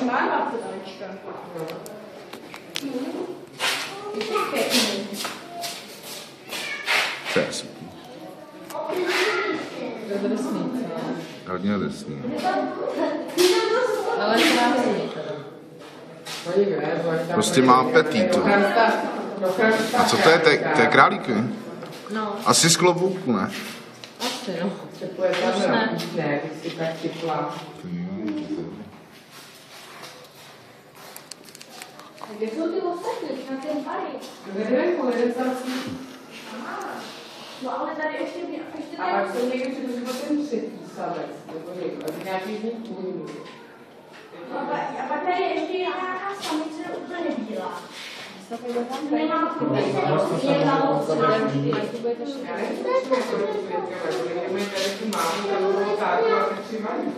má 20 Anička. Ještě pěkný. To je super. To je drsný, co? Hodně drsný. Ale krásný teda. Prostě má apetít. A co to je? To je králík, ne? No. Asi z klobouku, ne? Asi, no. Už ne, když si tak chytla. Kde jsou ty ostatní? Na ten pary? Nevenku, jeden starší. No ale tady ještě A pak jsou někdy třeba ten třetí savec, nebo někdo, a nějaký zvuk můj. A pak tady ještě nějaká samice úplně bílá. Nemám Já nevím, co je to, tady tu mámu, tady toho tátu a ty tři mají.